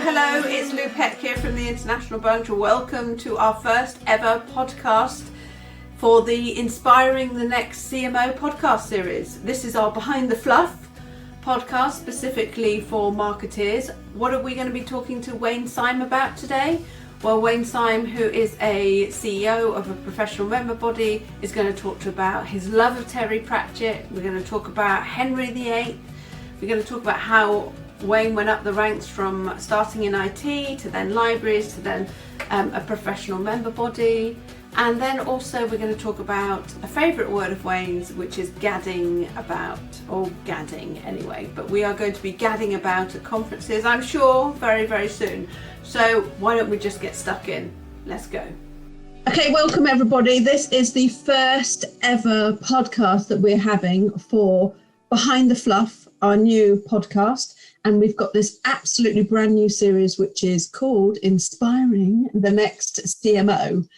Hello, it's Lou Peck here from the International Bunch. Welcome to our first ever podcast for the Inspiring the Next CMO podcast series. This is our Behind the Fluff podcast specifically for marketeers. What are we going to be talking to Wayne Sime about today? Well, Wayne Sime, who is a CEO of a professional member body, is going to talk about his love of Terry Pratchett. We're going to talk about Henry VIII. We're going to talk about how Wayne went up the ranks from starting in IT to then libraries to then a professional member body. And then also we're going to talk about a favourite word of Wayne's, which is gadding about, or gadding anyway. But we are going to be gadding about at conferences, I'm sure, very, very soon. So why don't we just get stuck in? Let's go. Okay, welcome everybody. This is the first ever podcast that we're having for Behind the Fluff, our new podcast. And we've got this absolutely brand new series, which is called Inspiring the Next CMO.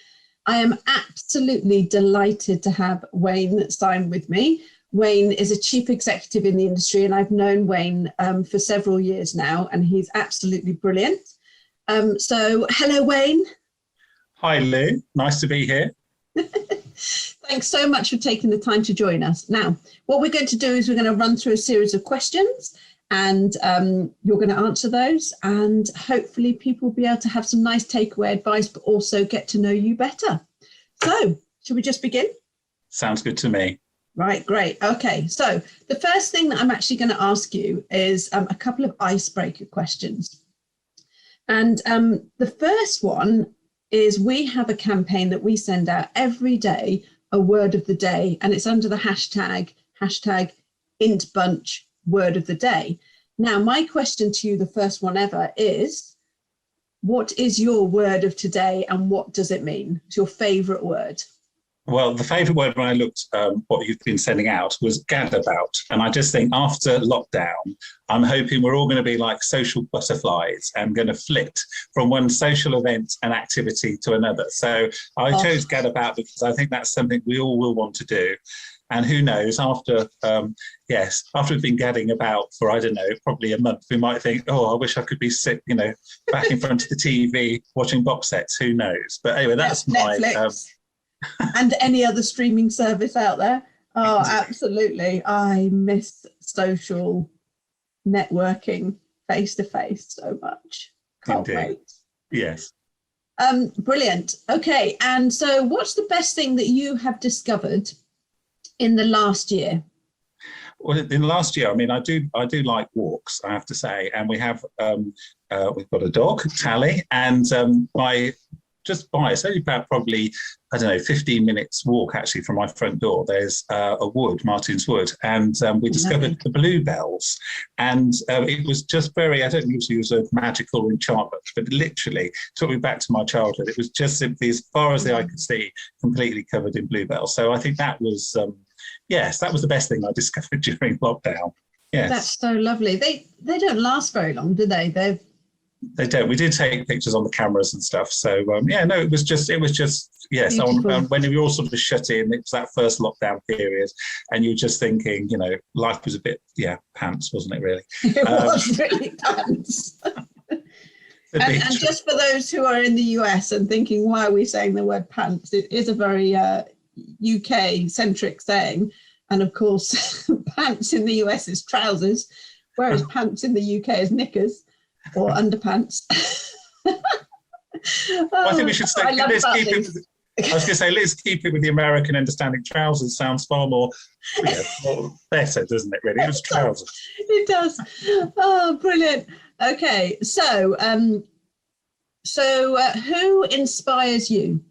I am absolutely delighted to have Wayne Sime with me. Wayne is a chief executive in the industry, and I've known Wayne for several years now, and he's absolutely brilliant. So hello, Wayne. Hi, Lou. Nice to be here. Thanks so much for taking the time to join us. Now, what we're going to do is we're going to run through a series of questions, and you're going to answer those, and hopefully people will be able to have some nice takeaway advice, but also get to know you better. So, should we just begin? Sounds good to me. Right, great. Okay, so the first thing that I'm actually going to ask you is a couple of icebreaker questions. And the first one is we have a campaign that we send out every day, a word of the day, and it's under the hashtag #IntBunch word of the day. Now, my question to you, the first one ever, is what is your word of today and what does it mean? It's your favourite word. Well, the favourite word when I looked what you've been sending out was gadabout. And I just think after lockdown, I'm hoping we're all going to be like social butterflies and going to flit from one social event and activity to another. So I chose gadabout because I think that's something we all will want to do. And who knows, after we've been gadding about for, I don't know, probably a month, we might think, I wish I could be sick, back in front of the TV watching box sets. Who knows? But anyway, that's Netflix. And any other streaming service out there. Oh, absolutely. I miss social networking face-to-face so much. Can't wait. Yes. Brilliant. Okay. And so what's the best thing that you have discovered in the last year? Well, in the last year, I mean, I do like walks, I have to say, and we've got a dog, Tally, and it's only about probably, 15 minutes walk actually from my front door. There's a wood, Martin's Wood, and we discovered the bluebells, and it was just very, I don't usually use a magical enchantment, but it literally took me back to my childhood. It was just simply as far as the eye could see, completely covered in bluebells. So I think that was, that was the best thing I discovered during lockdown. Yes. That's so lovely. They don't last very long, do they? They don't. We did take pictures on the cameras and stuff. So it was just yes. When we were all sort of shut in, it was that first lockdown period, and you were just thinking, life was a bit pants, wasn't it? Really, it was really pants. and just for those who are in the US and thinking, why are we saying the word pants? It is a very UK centric saying, and of course, pants in the US is trousers, whereas pants in the UK is knickers. Or underpants. I think we should say, let's keep it with the American understanding. Trousers sounds far more better, doesn't it, really? It was trousers. It does. Oh, brilliant. Okay, so who inspires you?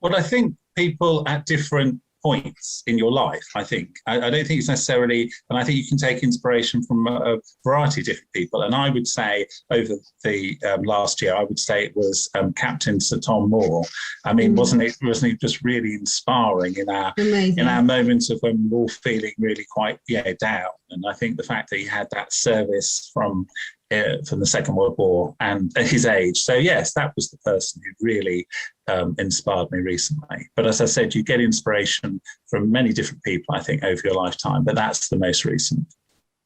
Well, I think people at different points in your life, I think. I don't think it's necessarily, and I think you can take inspiration from a variety of different people. And I would say over the last year, I would say it was Captain Sir Tom Moore. I mean, wasn't he just really inspiring in our moments of when we're all feeling really quite down? And I think the fact that he had that service from the Second World War and at his age. So yes, that was the person who really inspired me recently. But as I said, you get inspiration from many different people, I think, over your lifetime, but that's the most recent.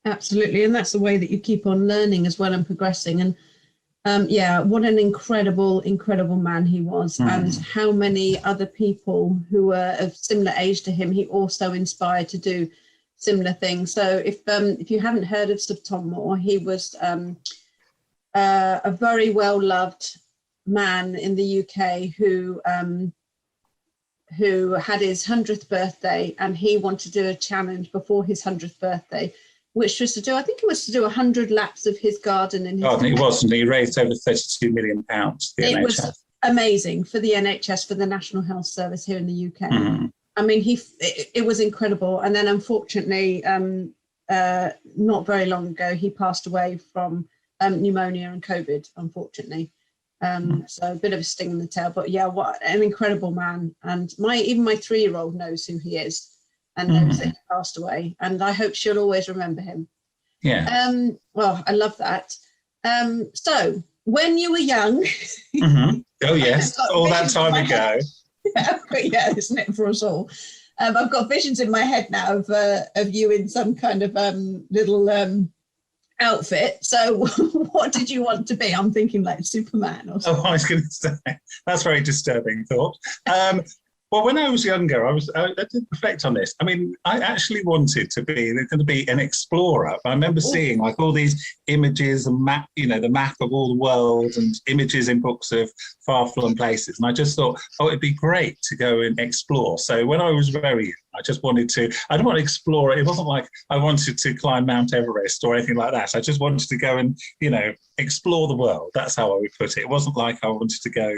Absolutely. And that's the way that you keep on learning as well and progressing. And Yeah, what an incredible man he was, and how many other people who were of similar age to him he also inspired to do similar things. So if you haven't heard of Sir Tom Moore, he was a very well loved man in the UK who had his 100th birthday, and he wanted to do a challenge before his 100th birthday, which was to do, I think it was to do 100 laps of his garden. In his I think it was, and he raised over £32 million for the NHS. It was amazing for the NHS, for the National Health Service here in the UK. I mean, it was incredible. And then unfortunately, not very long ago, he passed away from pneumonia and COVID, unfortunately. So a bit of a sting in the tail, but yeah, what an incredible man. And even my 3-year-old knows who he is, and knows that he passed away, and I hope she'll always remember him. Yeah. Well, I love that. So when you were young, oh yes, all that time ago. Yeah, isn't it, for us all? I've got visions in my head now of you in some kind of little outfit. So what did you want to be? I'm thinking like Superman or something. Oh, I was going to say, that's a very disturbing thought. Well, when I was younger, I did reflect on this. I mean, I actually wanted to be an explorer. I remember seeing like all these images and map, the map of all the world, and images in books of far-flung places. And I just thought, it'd be great to go and explore. So when I was very young, I didn't want to explore it. It wasn't like I wanted to climb Mount Everest or anything like that. I just wanted to go and, explore the world. That's how I would put it. It wasn't like I wanted to go,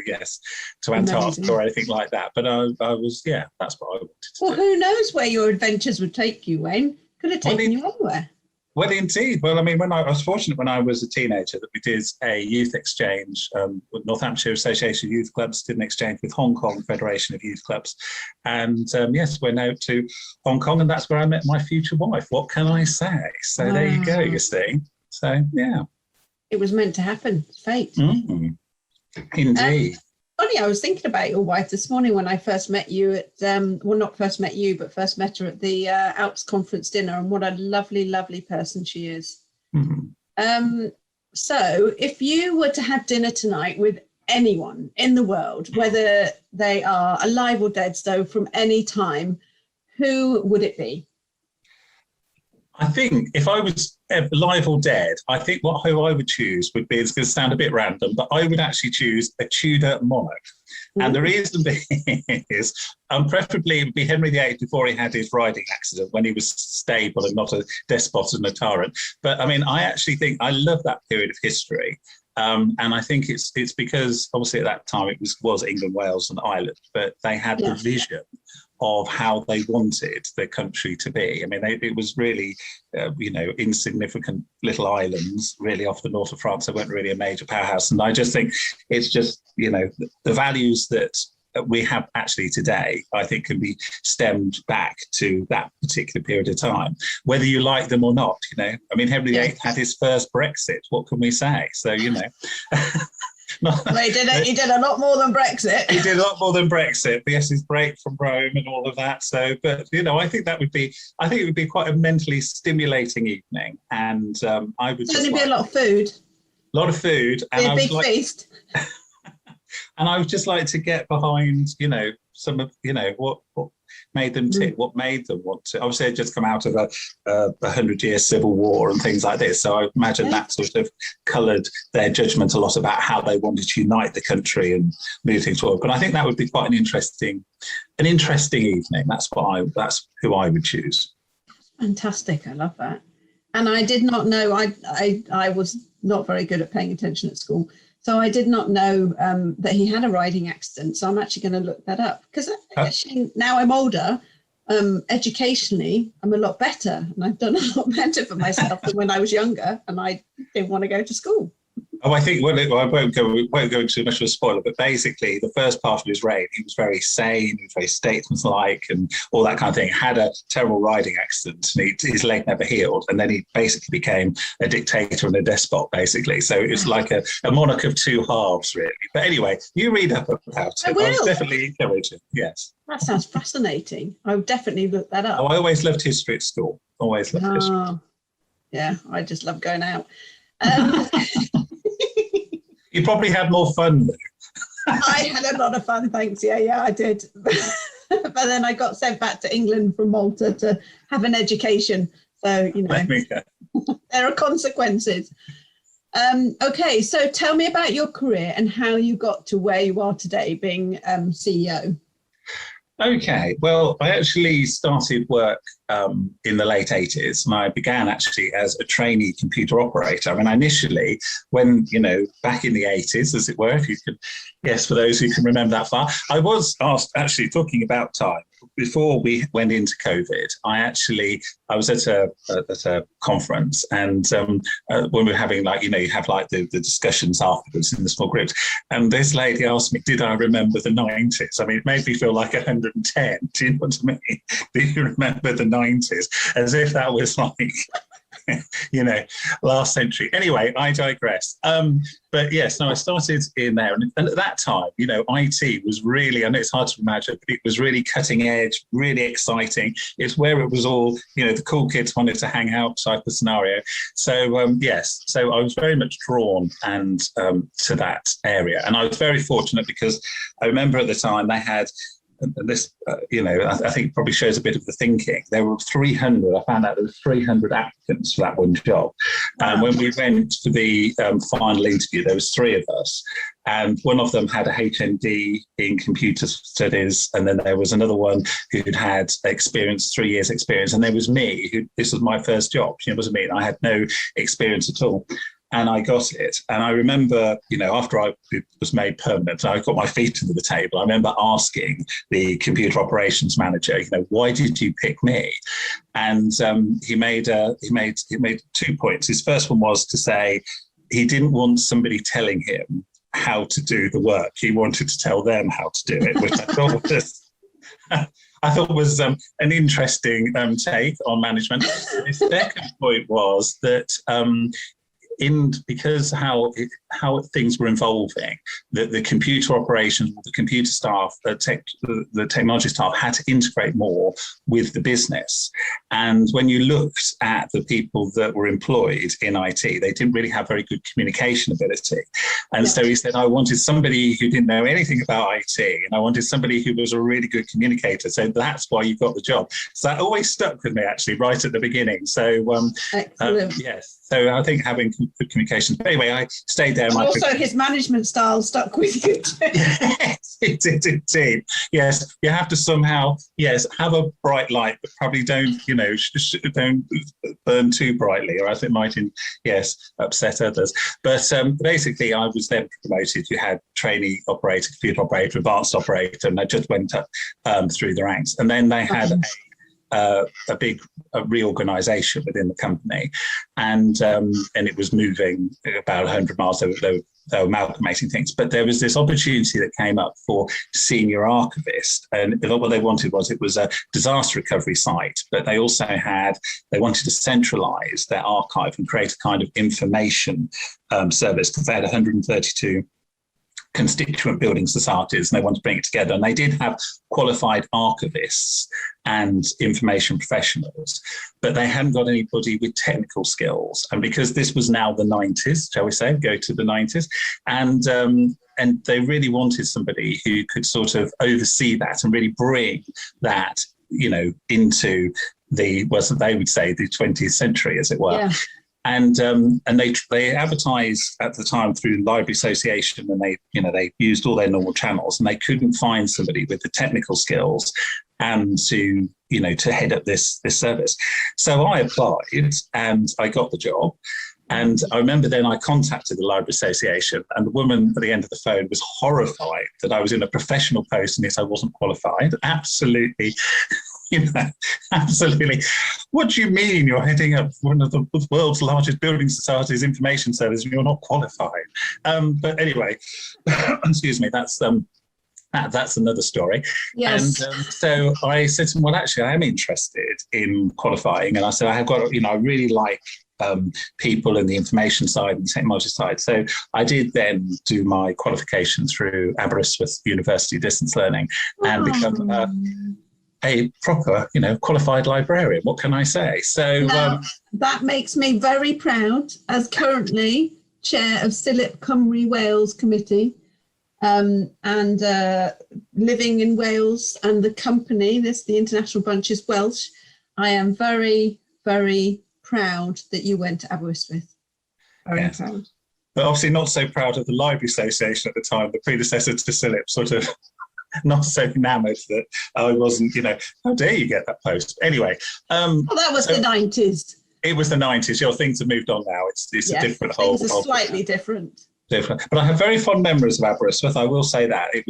to Antarctica or anything like that. But I was, that's what I wanted to do. Well, who knows where your adventures would take you, Wayne? Could have taken you anywhere. Well, indeed. Well, I mean, I was fortunate when I was a teenager that we did a youth exchange. Northamptonshire Association of Youth Clubs did an exchange with Hong Kong Federation of Youth Clubs. And yes, went out to Hong Kong, and that's where I met my future wife. What can I say? So there you go, you see. So, yeah. It was meant to happen. Fate. Indeed. Funny, I was thinking about your wife this morning when I first met you at, not first met you, but first met her at the Alps Conference dinner, and what a lovely, lovely person she is. So if you were to have dinner tonight with anyone in the world, whether they are alive or dead, so from any time, who would it be? I think if I was alive or dead, I think who I would choose would be, it's going to sound a bit random, but I would actually choose a Tudor monarch. And the reason being is, preferably it would be Henry VIII before he had his riding accident, when he was stable and not a despot and a tyrant. But I mean, I actually think I love that period of history. And I think it's because obviously at that time it was England, Wales and Ireland, but they had the vision of how they wanted the country to be. I mean, it was really, insignificant little islands, really off the north of France. They weren't really a major powerhouse. And I just think it's just, the values that we have actually today, I think can be stemmed back to that particular period of time, whether you like them or not, I mean, Henry VIII had his first Brexit. What can we say? So, Well, he did a lot more than Brexit. He did a lot more than Brexit. Yes, his break from Rome and all of that. So, but I think it would be quite a mentally stimulating evening, and I would. There'd be a lot of food. A lot of food, and a big feast. And I would just like to get behind, some of, what made them tick, what made them want to. Obviously, they'd just come out of a 100-year civil war and things like this. So I imagine that sort of coloured their judgment a lot about how they wanted to unite the country and move things forward. But I think that would be quite an interesting evening. That's who I would choose. Fantastic! I love that. And I did not know. I was not very good at paying attention at school. So I did not know that he had a riding accident. So I'm actually going to look that up, because actually now I'm older, educationally, I'm a lot better, and I've done a lot better for myself than when I was younger and I didn't want to go to school. Oh, I think, I won't go into much of a spoiler, but basically the first part of his reign, he was very sane, he was very statesmanlike and all that kind of thing. Had a terrible riding accident and his leg never healed. And then he basically became a dictator and a despot, basically. So it's like a monarch of two halves, really. But anyway, you read up about it. I would definitely encourage it, yes. That sounds fascinating. I would definitely look that up. Oh, I always loved history at school. Always loved history. Yeah, I just love going out. You probably had more fun though. I had a lot of fun, thanks. Yeah, I did. But then I got sent back to England from Malta to have an education. So, there are consequences. Okay, so tell me about your career and how you got to where you are today, being CEO. Okay, well, I actually started work in the late 80s, and I began actually as a trainee computer operator. I mean, initially, when, back in the 80s, as it were, if you could, yes, for those who can remember that far, I was asked, actually talking about time, before we went into COVID, I was at a conference, and when we were having you have the discussions afterwards in the small groups, and this lady asked me, did I remember the 90s? I mean, it made me feel like 110. Do you know what I mean? Do you remember the 90s? As if that was last century. Anyway, I digress. But yes, no, I started in there. And at that time, IT was really, I know it's hard to imagine, but it was really cutting edge, really exciting. It's where it was all, the cool kids wanted to hang out type of scenario. So, yes, so I was very much drawn to that area. And I was very fortunate because I remember at the time they had, and this, I think probably shows a bit of the thinking. There were 300, I found out there were 300 applicants for that one job. And when we went for the final interview, there was 3 of us. And one of them had a HND in computer studies. And then there was another one who'd had 3 years experience. And there was me, this was my first job. It wasn't me. I had no experience at all. And I got it. And I remember, after I was made permanent, I got my feet under the table. I remember asking the computer operations manager, why did you pick me? And he made 2 points. His first one was to say he didn't want somebody telling him how to do the work. He wanted to tell them how to do it, which I thought was an interesting take on management. The second point was that because how things were evolving, the computer operations, the computer staff, the technology staff had to integrate more with the business. And when you looked at the people that were employed in IT, they didn't really have very good communication ability. And so he said, I wanted somebody who didn't know anything about IT, and I wanted somebody who was a really good communicator. So that's why you got the job. So that always stuck with me, actually, right at the beginning. So yes. So I think having good communications. But anyway, I stayed there. And also his management style stuck with you too. Yes, it did indeed. Yes, you have to somehow, have a bright light, but probably don't, don't burn too brightly, or else it might, upset others. But basically, I was then promoted. You had trainee operator, computer operator, advanced operator, and I just went up through the ranks. And then they had a big reorganization within the company, and it was moving about 100 miles. They were amalgamating things, but there was this opportunity that came up for senior archivist, and what they wanted was, it was a disaster recovery site, but they also they wanted to centralize their archive and create a kind of information service, because they had 132 constituent building societies, and they wanted to bring it together. And they did have qualified archivists and information professionals, but they hadn't got anybody with technical skills. And because this was now the 90s, shall we say, go to the 90s, and they really wanted somebody who could sort of oversee that and really bring that, into they would say the 20th century, as it were. Yeah. And they advertised at the time through Library Association, and they used all their normal channels, and they couldn't find somebody with the technical skills and to head up this service. So I applied and I got the job. And I remember then I contacted the Library Association, and the woman at the end of the phone was horrified that I was in a professional post and yes, I wasn't qualified. Absolutely. Absolutely. What do you mean you're heading up one of the world's largest building societies information service and you're not qualified? But anyway, excuse me, that's another story. Yes. And so I said to him, well, actually, I am interested in qualifying. And I said, I have got, I really like people in the information side and technology side. So I did then do my qualification through Aberystwyth University distance learning and become a proper, qualified librarian. What can I say? So that makes me very proud, as currently chair of Silip Cymru Wales Committee, and living in Wales, and the company, the International Bunch, is Welsh. I am very, very proud that you went to Aberystwyth. Very proud. But obviously not so proud of the Library Association at the time, the predecessor to Silip, sort of not so enamoured that I wasn't, how dare you get that post? Anyway. Well, that was the 90s. It was the 90s. Things have moved on now. It's a different whole. Things are slightly different. But I have very fond memories of Aberystwyth. I will say that it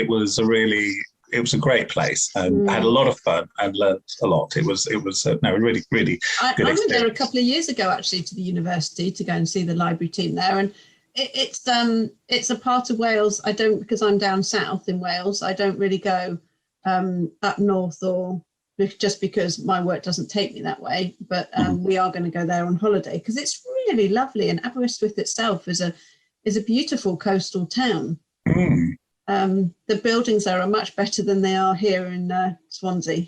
was a great place, and had a lot of fun and learned a lot. It was really good I went there a couple of years ago actually to the university to go and see the library team there, and it's a part of Wales. I don't, because I'm down south in Wales, I don't really go up north, or just because my work doesn't take me that way. But we are going to go there on holiday because it's really lovely, and Aberystwyth itself is a beautiful coastal town. The buildings there are much better than they are here in Swansea.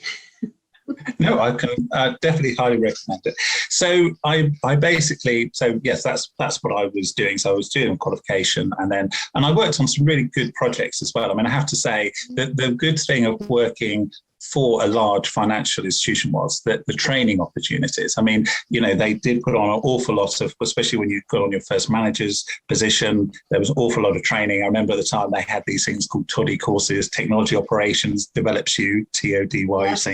No, I can definitely highly recommend it. So I basically, yes, that's what I was doing. So I was doing a qualification, and I worked on some really good projects as well. I mean, I have to say that the good thing of working for a large financial institution was that the training opportunities. I mean, they did put on an awful lot of, especially when you put on your first manager's position, there was an awful lot of training. I remember at the time they had these things called TODY courses, Technology Operations Develops You, TODY, Yes.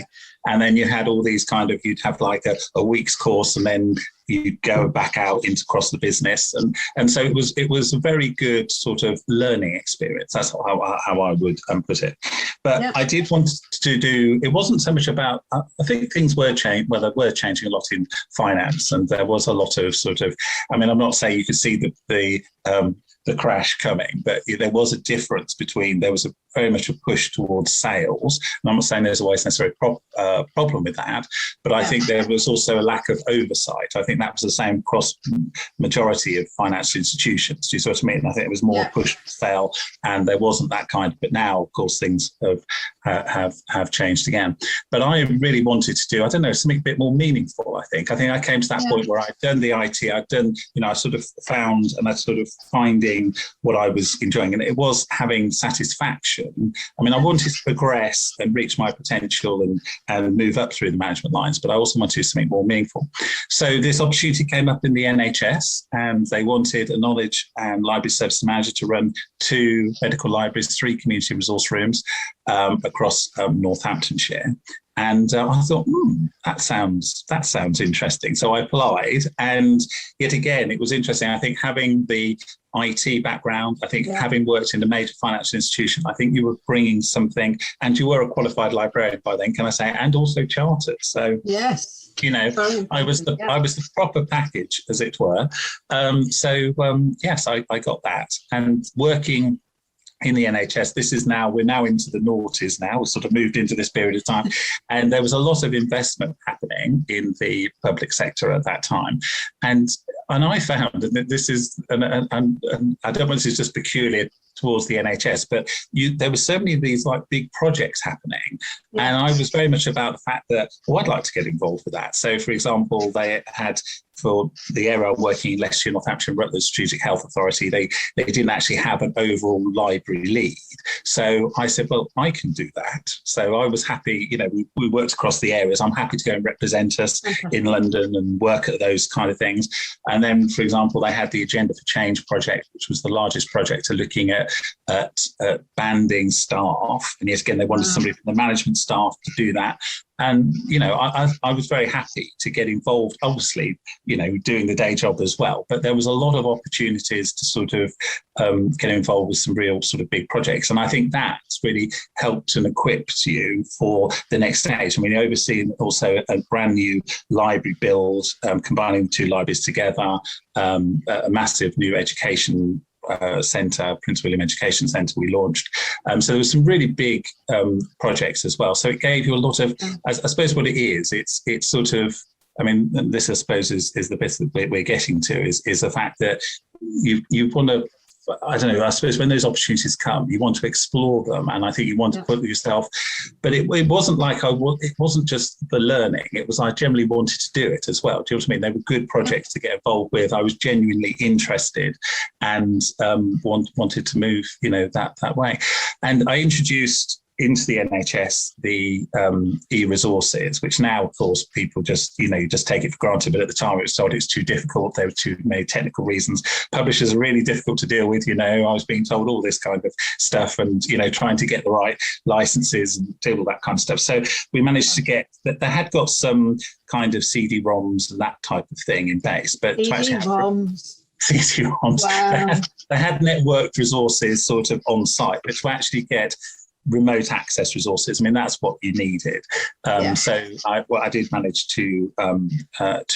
and then you had all these you'd have like a week's course, and then you'd go back out into across the business, and so it was a very good sort of learning experience. That's how I would put it. But I did want to do. It wasn't so much about. I think things were changing. Well, they were changing a lot in finance, and there was a lot of sort of. I mean, I'm not saying you could see the crash coming, but there was a difference between. There was very much a push towards sales, and I'm not saying there's always necessarily a problem with that, but I think there was also a lack of oversight. I think that was the same across majority of financial institutions. Do you see what I mean? I think it was more push to sell, and there wasn't that kind. But now, of course, things have changed again. But I really wanted to do, I don't know, something a bit more meaningful. I think I came to that point where I'd done the IT, I'd done, I sort of found, and I sort of finding what I was enjoying, and it was having satisfaction. I mean, I wanted to progress and reach my potential and move up through the management lines, but I also wanted to do something more meaningful. So this opportunity came up in the NHS, and they wanted a knowledge and library service manager to run 2 medical libraries, 3 community resource rooms across Northamptonshire. And I thought, that sounds interesting. So I applied, and yet again, it was interesting. I think having the IT background, I think having worked in a major financial institution, I think you were bringing something, and you were a qualified librarian by then, can I say, and also chartered. So yes, I was the proper package, as it were. Yes, I got that, and working in the NHS, we're now into the noughties now. We've sort of moved into this period of time. And there was a lot of investment happening in the public sector at that time. And I found that this is, and I don't want this is just peculiar towards the NHS, but there were so many of these like big projects happening. Yes. And I was very much about the fact that, I'd like to get involved with that. So, for example, they had, for the area working in Leicestershire, Northamptonshire, Rutland Strategic Health Authority, they didn't actually have an overall library lead. So I said, well, I can do that. So I was happy, we worked across the areas. I'm happy to go and represent us in London and work at those kind of things. And then, for example, they had the Agenda for Change project, which was the largest project looking at banding staff. And yes, again, they wanted somebody from the management staff to do that. And, I was very happy to get involved, obviously, doing the day job as well. But there was a lot of opportunities to sort of get involved with some real sort of big projects. And I think that's really helped and equipped you for the next stage. I mean, overseeing also a brand new library build, combining the 2 libraries together, a massive new education centre, Prince William Education Centre we launched. So there were some really big projects as well. So it gave you a lot of, I suppose what it is, it's sort of, I mean, this I suppose is the bit that we're getting to is the fact that you want to I don't know, I suppose when those opportunities come, you want to explore them, and I think you want to put yourself, but it wasn't like it wasn't just the learning, it was I generally wanted to do it as well. Do you know what I mean? They were good projects to get involved with. I was genuinely interested and wanted to move, that way. And I introduced into the NHS the e-resources, which now, of course, people just take it for granted. But at the time, it was told it's too difficult. There were too many technical reasons. Publishers are really difficult to deal with. I was being told all this kind of stuff, and trying to get the right licenses and do all that kind of stuff. So we managed to get that. They had got some kind of CD-ROMs and that type of thing in base, but CD-ROMs. CD-ROMs. Wow. They had networked resources sort of on site, but to actually get remote access resources, that's what you needed. So I did manage to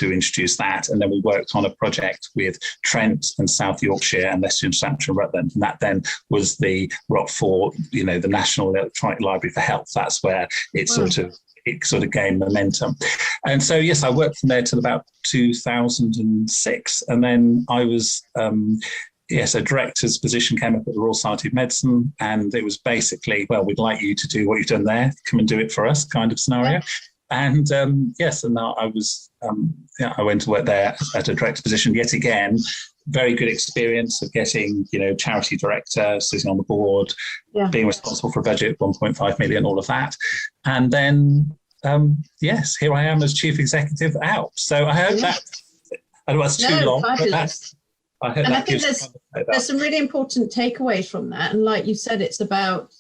introduce that, and then we worked on a project with Trent and South Yorkshire and Leicester and Hampshire and Rutland, and that then was the ROT4, the National Electronic Library for Health. That's where it sort of gained momentum. And so, yes, I worked from there till about 2006. And then I was, a director's position came up at the Royal Society of Medicine. And it was basically, well, we'd like you to do what you've done there. Come and do it for us kind of scenario. Yeah. And and now I was, I went to work there at a director position yet again. Very good experience of getting, charity director, sitting on the board, being responsible for a budget of 1.5 million, all of that. And then, here I am as chief executive out. So I hope I know that's too long, fabulous. But I think there's some really important takeaways from that. And like you said, it's about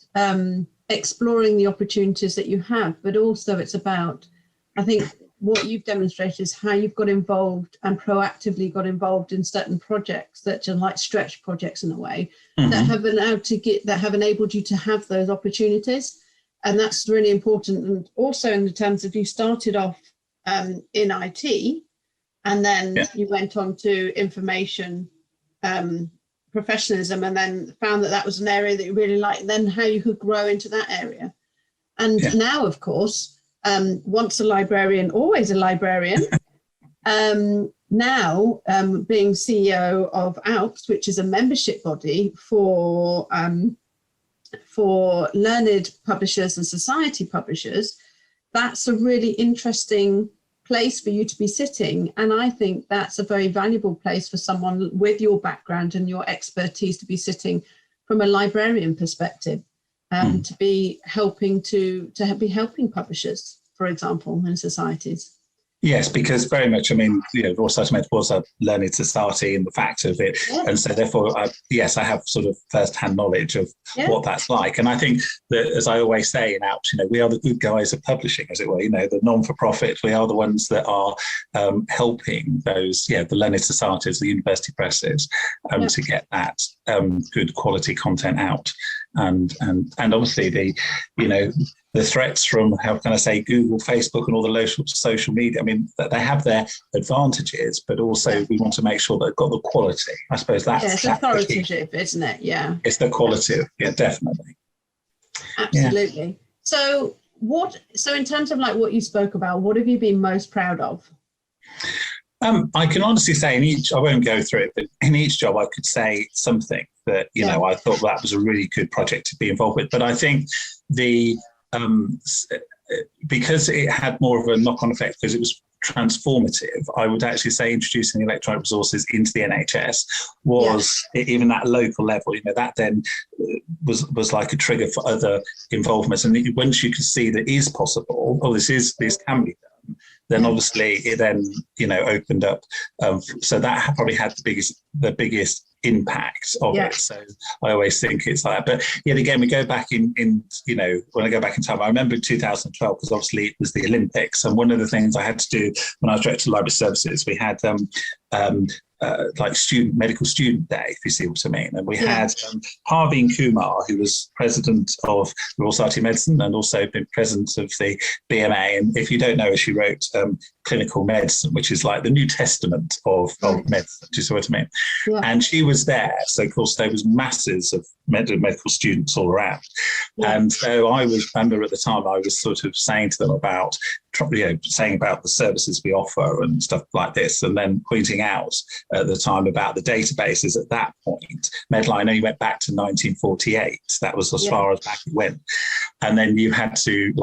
exploring the opportunities that you have, but also it's about, I think, what you've demonstrated is how you've got involved and proactively got involved in certain projects that are like stretch projects in a way, that have enabled you to have those opportunities. And that's really important. And also in the terms of you started off in IT, and then you went on to information professionalism, and then found that was an area that you really liked, and then how you could grow into that area. And now, of course, once a librarian, always a librarian. Now being CEO of ALPS, which is a membership body for learned publishers and society publishers, that's a really interesting place for you to be sitting. And I think that's a very valuable place for someone with your background and your expertise to be sitting from a librarian perspective, to be helping publishers, for example, and societies. Yes, because very much, Royal Society of Medicine was a learned society in the fact of it. Yes. And so therefore, I have sort of first-hand knowledge of what that's like. And I think that, as I always say in ALPS, we are the good guys of publishing, as it were, the non-for-profit. We are the ones that are helping those, the learned societies, the university presses, to get that good quality content out. And obviously the threats from, how can I say, Google, Facebook, and all the social media. They have their advantages, but also we want to make sure they've got the quality. I suppose that's authoritative, isn't it? Yeah, it's the quality. Yeah, definitely. Absolutely. Yeah. So in terms of like what you spoke about, what have you been most proud of? I can honestly say I won't go through it, but in each job I could say something that, I thought that was a really good project to be involved with. But I think because it had more of a knock-on effect, because it was transformative, I would actually say introducing electronic resources into the NHS was even that local level, that then was like a trigger for other involvements. And once you could see that is possible, this can be done, then obviously it then, opened up. So that probably had the biggest impact of it. So I always think it's like that. But yet again, we go back in when I go back in time, I remember in 2012, because obviously it was the Olympics. And one of the things I had to do when I was director of library services, we had like medical student day, if you see what I mean. And we had Parveen Kumar, who was president of the Royal Society of Medicine and also been president of the BMA. And if you don't know her, she wrote clinical medicine, which is like the New Testament of medicine. Do you see what I mean? Yeah. And she was there. So, of course, there was masses of medical students all around. Yeah. And so I remember at the time, I was sort of saying to them about, saying about the services we offer and stuff like this, and then pointing out at the time about the databases at that point. Medline only went back to 1948. That was as far as back it went. And then you had to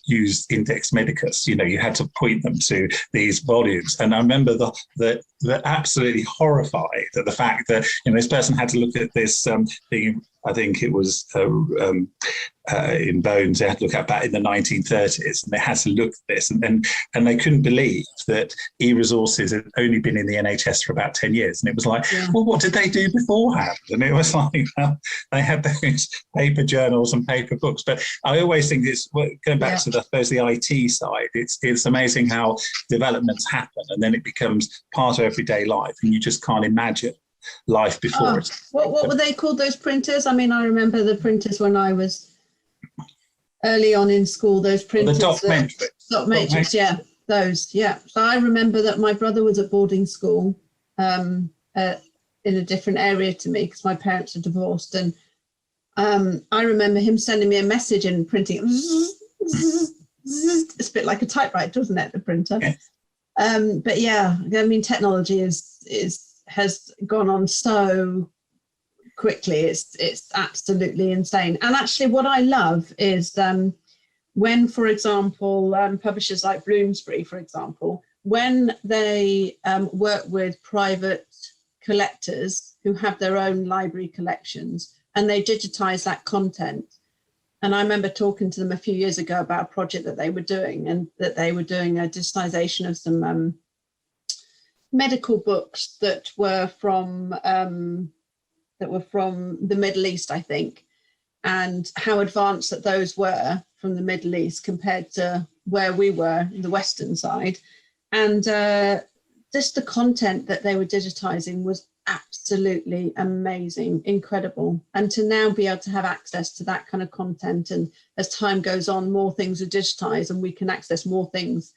use Index Medicus, you had to point them to these volumes. And I remember the absolutely horrified at the fact that, this person had to look at this thing. I think it was in Bones, they had to look at that in the 1930s, and they had to look at this, and they couldn't believe that e-resources had only been in the NHS for about 10 years. And it was like, well, what did they do beforehand? And it was like, they had those paper journals and paper books. But I always think it's, going back to the IT side, it's amazing how developments happen, and then it becomes part of everyday life, and you just can't imagine life before it. What were they called, those printers? I mean, I remember the printers when I was early on in school, those printers. The dot matrix. Those. So I remember that my brother was at boarding school in a different area to me because my parents are divorced, and I remember him sending me a message and printing it. It's a bit like a typewriter, doesn't it, the printer? Yes. But yeah, I mean, technology has gone on so quickly. It's absolutely insane. And actually what I love is when, for example, publishers like Bloomsbury, for example, when they work with private collectors who have their own library collections and they digitize that content. And I remember talking to them a few years ago about a project that they were doing, and that they were doing a digitization of some medical books that were from the Middle East, I think, and how advanced that those were from the Middle East compared to where we were in the Western side. And just the content that they were digitizing was absolutely amazing, incredible. And to now be able to have access to that kind of content, and as time goes on, more things are digitized and we can access more things,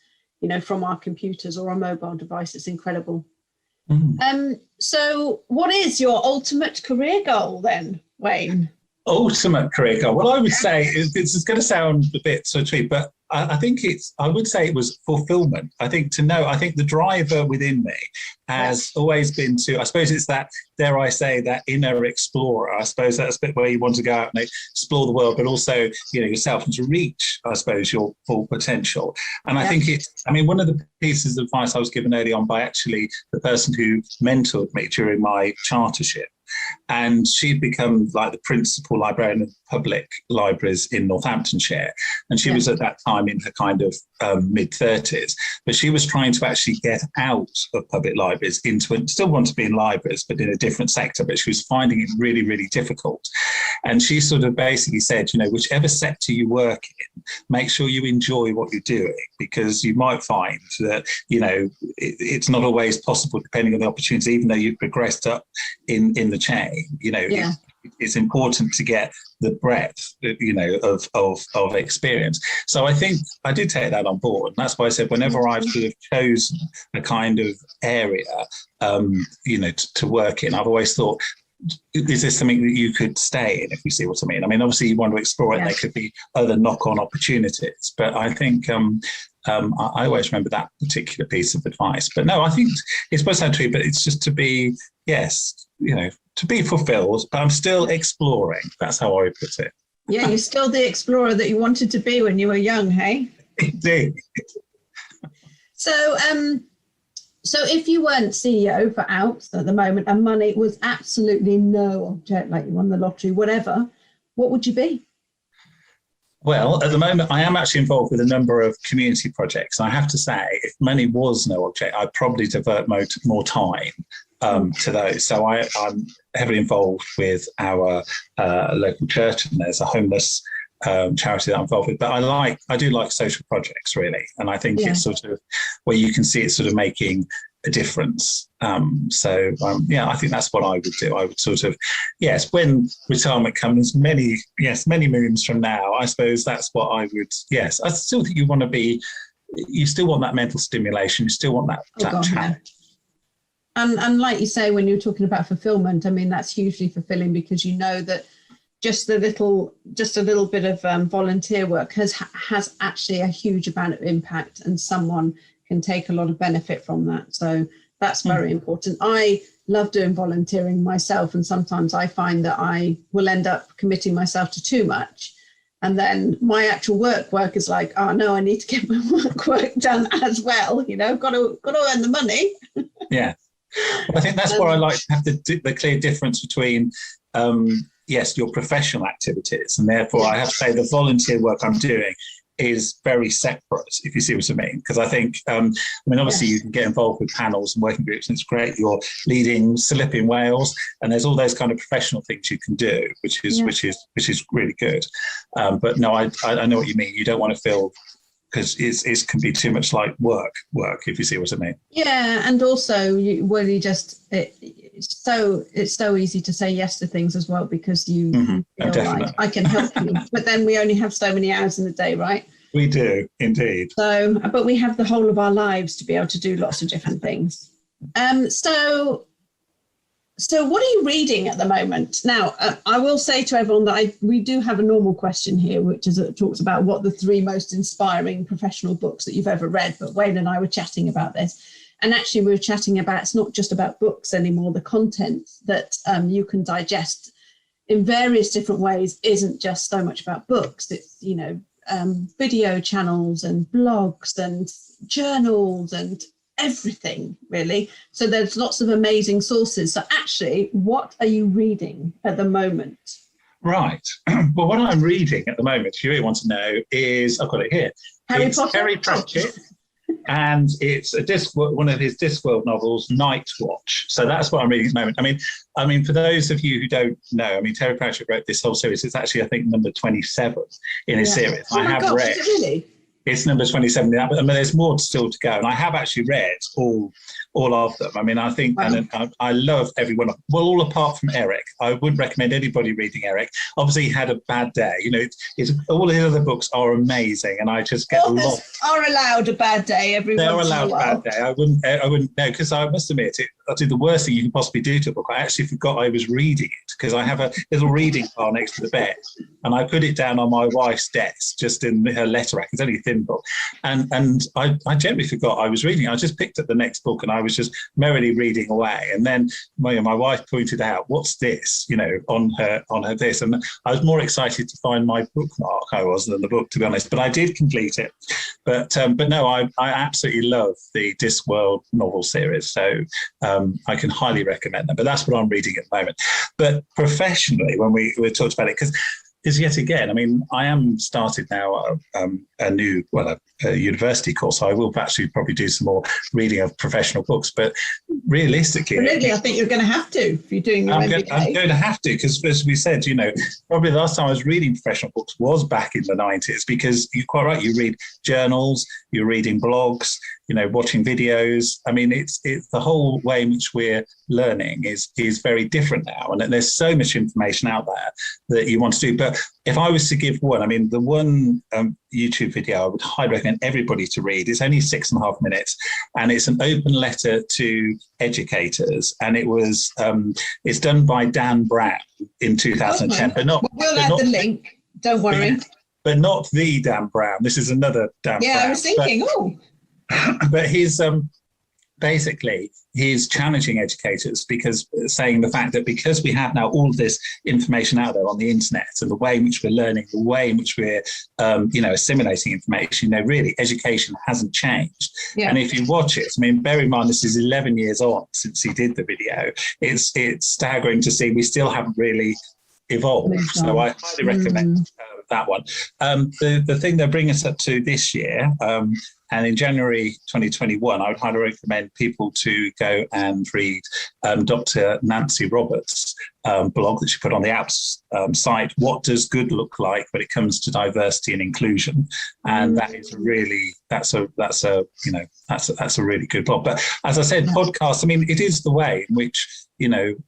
from our computers or our mobile devices. Incredible. So what is your ultimate career goal then, Wayne? Ultimate career goal? Well, I would say it's going to sound a bit sort of, but I would say it was fulfillment. I think the driver within me has always been to, I suppose it's that, dare I say, that inner explorer. I suppose that's a bit where you want to go out and explore the world, but also, yourself, and to reach, I suppose, your full potential. And I think one of the pieces of advice I was given early on by actually the person who mentored me during my chartership, and she'd become like the principal librarian of public libraries in Northamptonshire. And she was at that time in her kind of mid-30s, but she was trying to actually get out of public libraries into it, still want to be in libraries, but in a different sector, but she was finding it really, really difficult. And she sort of basically said, whichever sector you work in, make sure you enjoy what you're doing, because you might find that, it's not always possible depending on the opportunity, even though you've progressed up in the chain, it's important to get the breadth, of experience. So I think I did take that on board. And that's why I said, whenever I've sort of chosen a kind of area, to work in, I've always thought, is this something that you could stay in, if you see what I mean? I mean, obviously you want to explore it, and there could be other knock-on opportunities. But I think I always remember that particular piece of advice. But no, I think it's supposed to sound true, but it's just to be, to be fulfilled, but I'm still exploring. That's how I would put it. Yeah, you're still the explorer that you wanted to be when you were young, hey? Indeed. So if you weren't CEO for Outs at the moment, and money was absolutely no object, like you won the lottery, whatever, what would you be? Well, at the moment, I am actually involved with a number of community projects. I have to say, if money was no object, I'd probably divert more time to those. So I'm heavily involved with our local church, and there's a homeless charity that I'm involved with. But I do like social projects, really. And I think it's sort of where you can see it sort of making a difference. I think that's what I would do. I would sort of, when retirement comes, many moons from now, I suppose that's what I would, I still think you want to be you still want that mental stimulation. You still want that challenge. And like you say, when you're talking about fulfillment, I mean, that's hugely fulfilling, because you know that just a little bit of volunteer work has actually a huge amount of impact, and someone can take a lot of benefit from that. So that's very important. I love doing volunteering myself, and sometimes I find that I will end up committing myself to too much. And then my actual work is like, oh no, I need to get my work done as well. You know, got to earn the money. Yeah. Well, I think that's where I like to have the clear difference between, yes, your professional activities, and therefore I have to say the volunteer work I'm doing is very separate, if you see what I mean. Because I think, obviously you can get involved with panels and working groups, and it's great. You're leading SLIP in Wales, and there's all those kind of professional things you can do, which is really good. But no, I know what you mean. You don't want to feel, because it can be too much like work, if you see what I mean. Yeah, and also it's so easy to say yes to things as well, because you feel like I can help you, but then we only have so many hours in the day, right? We do, indeed. So, but we have the whole of our lives to be able to do lots of different things. So what are you reading at the moment? Now, I will say to everyone that we do have a normal question here, which talks about what the 3 most inspiring professional books that you've ever read. But Wayne and I were chatting about this. And actually, we were chatting about, it's not just about books anymore. The content that you can digest in various different ways isn't just so much about books. It's, video channels and blogs and journals and everything, really. So there's lots of amazing sources. So actually, what are you reading at the moment? Right. Well, what I'm reading at the moment, if you really want to know, is, I've got it here. Harry Potter? Terry Pratchett, and it's one of his Discworld novels, Night Watch. So that's what I'm reading at the moment. I mean, for those of you who don't know, Terry Pratchett wrote this whole series. It's actually, I think, number 27 in his series. Oh, I have read. Is it really? It's number 27. But there's more still to go, and I have actually read all of them. I think, wow. And I love every one of them. Well, all apart from Eric. I wouldn't recommend anybody reading Eric. Obviously, he had a bad day. All his other books are amazing, and I just get Authors are allowed a bad day every once in a while. They're allowed a bad day. I wouldn't know, because I must admit, I did the worst thing you can possibly do to a book. I actually forgot I was reading it, because I have a little reading pile next to the bed, and I put it down on my wife's desk, just in her letter rack. It's only a thin book, and I generally forgot I was reading. I just picked up the next book, and I was just merrily reading away. And then my wife pointed out, "What's this?" On her this, and I was more excited to find my bookmark than the book, to be honest. But I did complete it. But no, I absolutely love the Discworld novel series. So I can highly recommend them. But that's what I'm reading at the moment. But professionally, when we talked about it, because yet again, I am started now a new university course. So I will actually probably do some more reading of professional books. But realistically, I think you're going to have to, if you're doing your MBA. I'm going to have to, because as we said, probably the last time I was reading professional books was back in the 90s, because you're quite right. You read journals, you're reading blogs, watching videos. It's the whole way in which we're learning is very different now. And there's so much information out there that you want to do. But if I was to give one, the one YouTube video I would highly recommend everybody to read. It's only 6.5 minutes, and it's an open letter to educators. And it's done by Dan Brown in 2010. Okay. But we'll add the link. Don't worry. But not the Dan Brown. This is another Dan Brown. Yeah, I was thinking, But he's challenging educators, because saying the fact that because we have now all of this information out there on the internet, and the way in which we're learning, the way in which we're assimilating information, really education hasn't changed. Yeah. And if you watch it, bear in mind this is 11 years on since he did the video. It's staggering to see we still haven't really evolved. So I highly recommend that one. The thing that brings us up to this year, and in January 2021, I would highly recommend people to go and read Dr. Nancy Roberts' blog that she put on the APS site. What does good look like when it comes to diversity and inclusion? And that is that's a really good blog. But as I said, podcasts. It is the way in which we're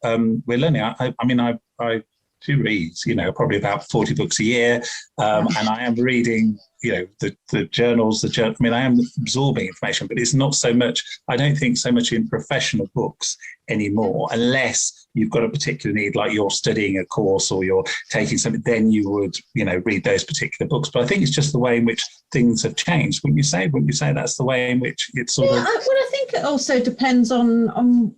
learning. I do read, probably about 40 books a year. And I am reading, the journals, I mean, I am absorbing information, but it's not so much, I don't think so much in professional books anymore, unless you've got a particular need, like you're studying a course or you're taking something, then you would, read those particular books. But I think it's just the way in which things have changed. Wouldn't you say that's the way in which it's sort of... Well, I think it also depends on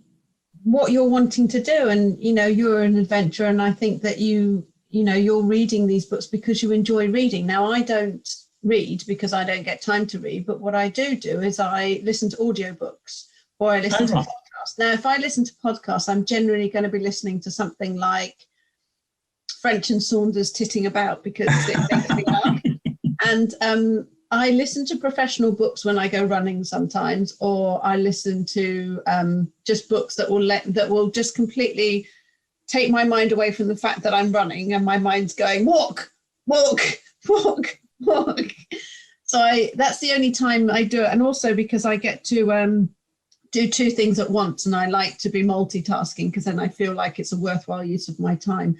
what you're wanting to do. And, you're an adventurer, and I think that you're reading these books because you enjoy reading. Now, I don't read because I don't get time to read, but what I do is I listen to audiobooks, or I listen to podcasts. Now, if I listen to podcasts, I'm generally going to be listening to something like French and Saunders titting about, because it makes me laugh. And I listen to professional books when I go running sometimes, or I listen to just books that will just completely take my mind away from the fact that I'm running and my mind's going walk, walk, walk, walk. So that's the only time I do it. And also because I get to do two things at once, and I like to be multitasking, because then I feel like it's a worthwhile use of my time.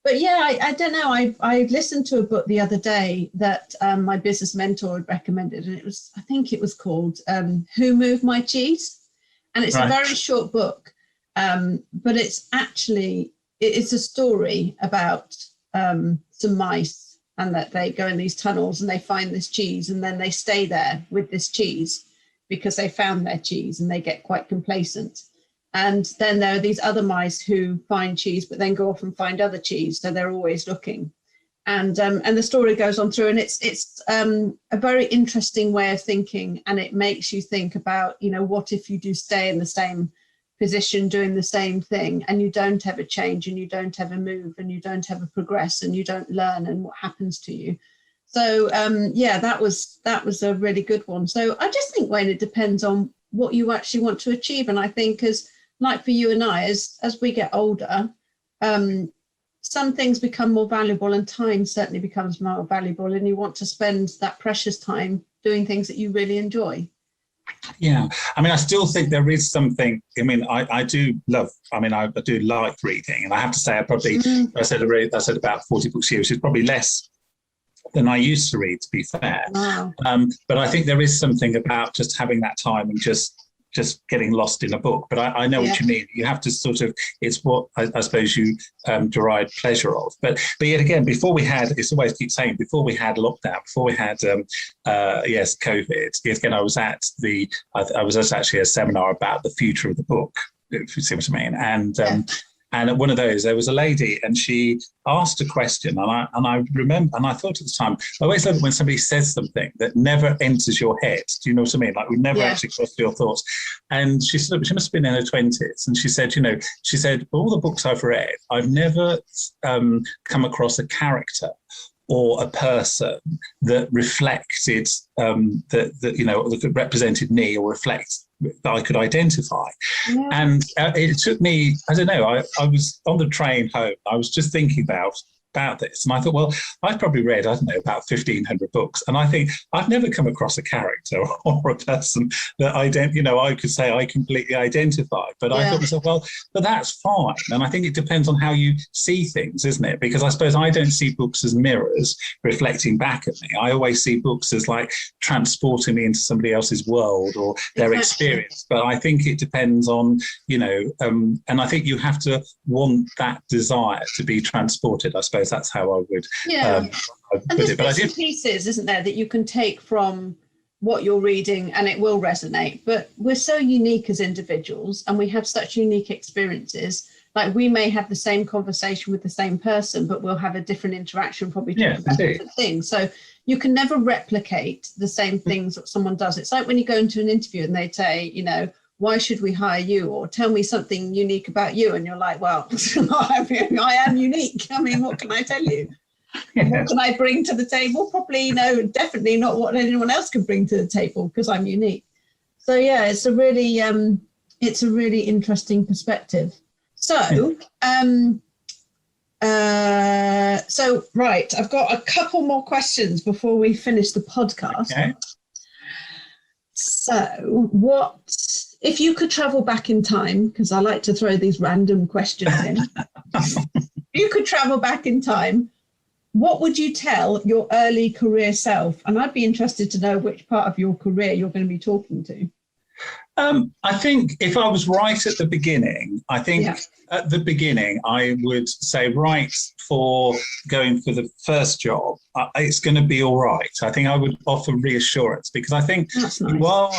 But yeah, I don't know. I listened to a book the other day that my business mentor had recommended, and I think it was called Who Moved My Cheese? And it's a very short book, but it's a story about some mice, and that they go in these tunnels and they find this cheese, and then they stay there with this cheese because they found their cheese, and they get quite complacent. And then there are these other mice who find cheese, but then go off and find other cheese. So they're always looking. And the story goes on through, and it's a very interesting way of thinking. And it makes you think about, what if you do stay in the same position doing the same thing, and you don't ever change, and you don't ever move, and you don't ever progress, and you don't learn, and what happens to you. So, that was a really good one. So I just think, Wayne, it depends on what you actually want to achieve. And I think like for you and I, as we get older, some things become more valuable, and time certainly becomes more valuable, and you want to spend that precious time doing things that you really enjoy. Yeah, I mean, I still think there is something. I mean, I do love. I mean, I do like reading, and I have to say, I said about 40 books a year, which is probably less than I used to read, to be fair. Wow. But I think there is something about just having that time and just getting lost in a book. But I know what you mean. You have to sort of, it's what I suppose you derive pleasure of. But yet again, before we had, it's always keep saying, before we had lockdown, before we had, COVID, yet again, I was at actually a seminar about the future of the book, if you see what I mean. And at one of those, there was a lady, and she asked a question, and I remember, and I thought at the time, I always love it when somebody says something that never enters your head. Do you know what I mean? Like, we never actually crossed your thoughts. And she said, she must have been in her 20s, and she said, all the books I've read, I've never come across a character or a person that reflected that represented me, or reflects that I could identify. Yeah. And it took me, I don't know, I was on the train home, I was just thinking about this, and I thought, well, I've probably read, I don't know, about 1,500 books, and I think I've never come across a character or a person that I could say I completely identify. But I thought to myself, well, but that's fine. And I think it depends on how you see things, isn't it? Because I suppose I don't see books as mirrors reflecting back at me. I always see books as like transporting me into somebody else's world or their experience. But I think it depends on, and I think you have to want that desire to be transported. I suppose that's how I would and there's bits and pieces, isn't there, that you can take from what you're reading, and it will resonate. But we're so unique as individuals, and we have such unique experiences. Like, we may have the same conversation with the same person, but we'll have a different interaction, probably talking about different things. So you can never replicate the same things that someone does. It's like when you go into an interview and they say, why should we hire you? Or tell me something unique about you. And you're like, well, I am unique. I mean, what can I tell you? What can I bring to the table? Probably, definitely not what anyone else can bring to the table, because I'm unique. So yeah, it's a really interesting perspective. So, right, I've got a couple more questions before we finish the podcast. Okay. So, if you could travel back in time, because I like to throw these random questions in, if you could travel back in time, what would you tell your early career self? And I'd be interested to know which part of your career you're going to be talking to. I think if I was right at the beginning, at the beginning, I would say, right, for going for the first job, it's going to be all right. I think I would offer reassurance, because I think you are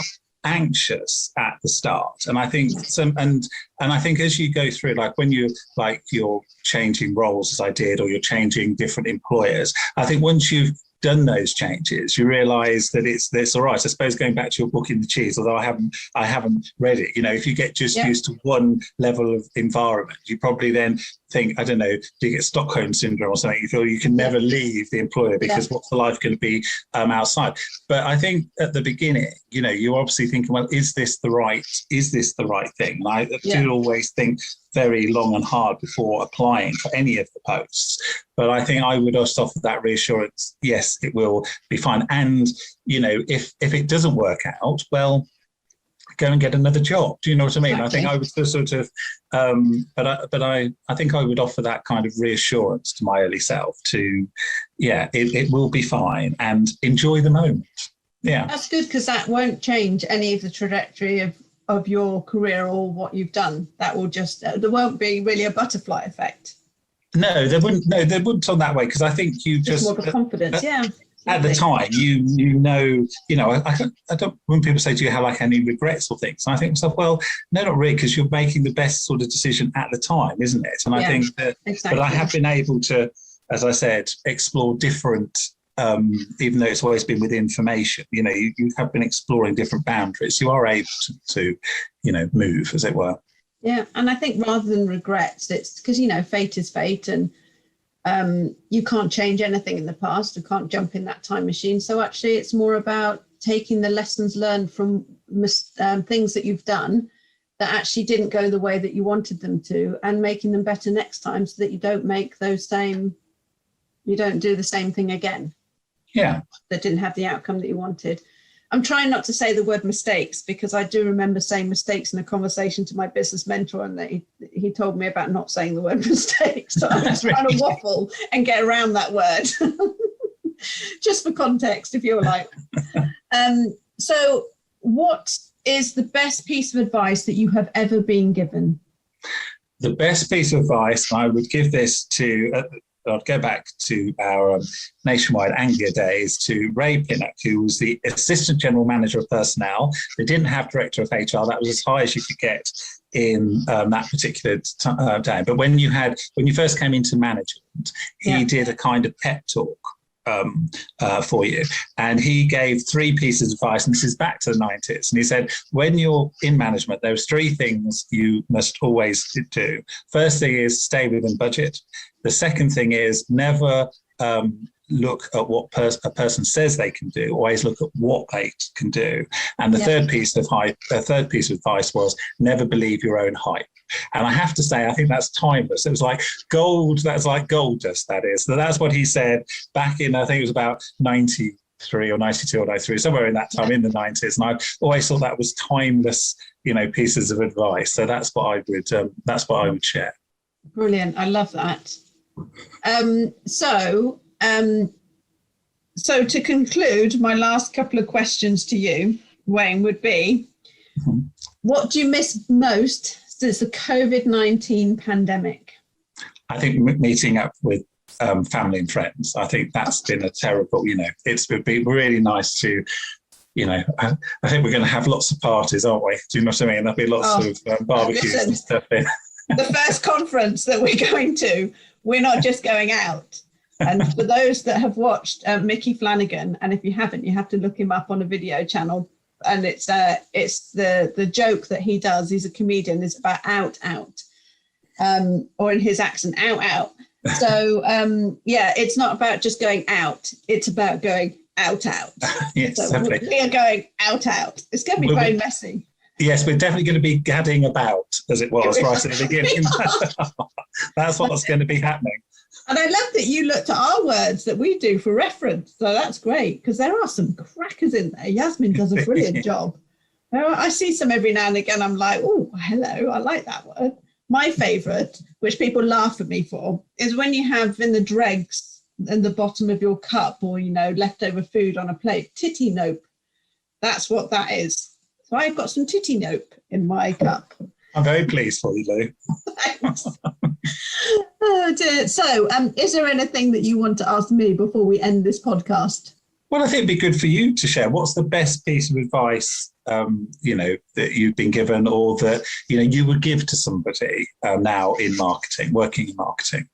anxious at the start. And I think and I think as you go through, like when you're changing roles as I did, or you're changing different employers, I think once you've done those changes, you realise that it's all right. I suppose going back to your book in the cheese, although I haven't read it, if you get just used to one level of environment, you probably then think, I don't know, do you get Stockholm syndrome or something? You feel you can never leave the employer because what's the life going to be outside? But I think at the beginning, you're obviously thinking, well, is this the right thing? And I do always think very long and hard before applying for any of the posts. But I think I would just offer that reassurance, yes, it will be fine. And, if it doesn't work out, well, go and get another job. Do you know what I mean? Exactly. I think I would sort of, but I think I would offer that kind of reassurance to my early self to, it will be fine, and enjoy the moment. Yeah. That's good, because that won't change any of the trajectory of your career or what you've done. That will just, there won't be really a butterfly effect. No, there wouldn't on that way, because I think you just more of a confidence, At the time, I don't, when people say, do you have like any regrets or things? And I think to myself, well, no, not really, because you're making the best sort of decision at the time, isn't it? And I think that, but I have been able to, as I said, explore different, even though it's always been with information, you have been exploring different boundaries. You are able to move, as it were. Yeah, and I think rather than regrets, it's because, fate is fate, and you can't change anything in the past. You can't jump in that time machine. So actually, it's more about taking the lessons learned from things that you've done that actually didn't go the way that you wanted them to, and making them better next time, so that you don't do the same thing again. Yeah. That didn't have the outcome that you wanted. I'm trying not to say the word mistakes, because I do remember saying mistakes in a conversation to my business mentor, and that he told me about not saying the word mistakes. So I'm just trying to waffle and get around that word, just for context, if you're like. So what is the best piece of advice that you have ever been given? The best piece of advice, I would give this to... I'd go back to our nationwide Anglia days, to Ray Pinnock, who was the Assistant General Manager of Personnel. They didn't have Director of HR. That was as high as you could get in that particular time. But when you first came into management, he did a kind of pep talk for you. And he gave 3 pieces of advice, and this is back to the 90s. And he said, when you're in management, there's 3 things you must always do. First thing is stay within budget. The second thing is never look at what a person says they can do. Always look at what they can do. And the third piece of advice was never believe your own hype. And I have to say, I think that's timeless. It was like gold. That's like gold dust, that is. So that's what he said back in, I think it was about 93 or 92 or 93, somewhere in that time in the 90s. And I always thought that was timeless, pieces of advice. So that's what I would share. Brilliant. I love that. So to conclude, my last couple of questions to you, Wayne, would be, what do you miss most since the COVID-19 pandemic? I think meeting up with family and friends. I think that's been a terrible, it's been really nice to, I think we're going to have lots of parties, aren't we? Do you know what I mean? There'll be lots of barbecues and stuff in. The first conference that we're going to, we're not just going out. And for those that have watched Mickey Flanagan, and if you haven't, you have to look him up on a video channel. And it's the joke that he does. He's a comedian. It's about out, or in his accent, out. So it's not about just going out. It's about going out. Yes, so definitely. We are going out. It's going to be very messy. Yes, we're definitely going to be gadding about, as it was right at the beginning. That's what's going to be happening. And I love that you looked at our words that we do for reference. So that's great, because there are some crackers in there. Yasmin does a brilliant job. I see some every now and again. I'm like, oh, hello, I like that word. My favourite, which people laugh at me for, is when you have in the dregs in the bottom of your cup or, leftover food on a plate, titty nope. That's what that is. So I've got some titty nope in my cup. I'm very pleased for you, Lou. Oh dear. So is there anything that you want to ask me before we end this podcast? Well, I think it'd be good for you to share. What's the best piece of advice, that you've been given or that, you would give to somebody now in marketing, working in marketing?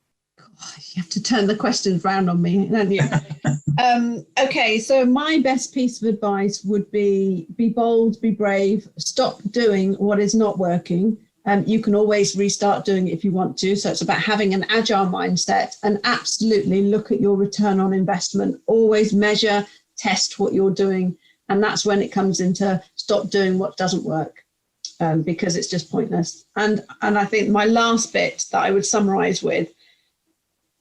You have to turn the questions round on me, don't you? Okay, so my best piece of advice would be bold, be brave, stop doing what is not working. You can always restart doing it if you want to. So it's about having an agile mindset and absolutely look at your return on investment. Always measure, test what you're doing. And that's when it comes into stop doing what doesn't work because it's just pointless. And I think my last bit that I would summarize with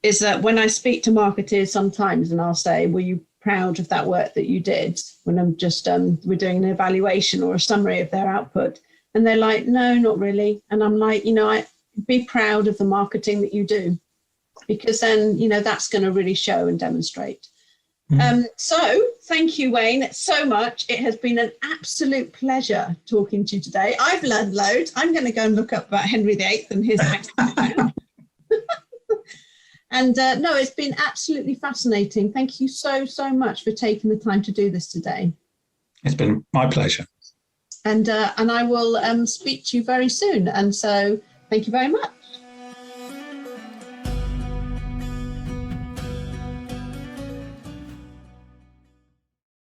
is that when I speak to marketers sometimes and I'll say, were you proud of that work that you did? When I'm just, we're doing an evaluation or a summary of their output. And they're like, no, not really. And I'm like, be proud of the marketing that you do, because then, that's going to really show and demonstrate. So thank you, Wayne, so much. It has been an absolute pleasure talking to you today. I've learned loads. I'm going to go and look up about Henry VIII and his accent. And no, it's been absolutely fascinating. Thank you so, so much for taking the time to do this today. It's been my pleasure. And I will speak to you very soon. And so thank you very much.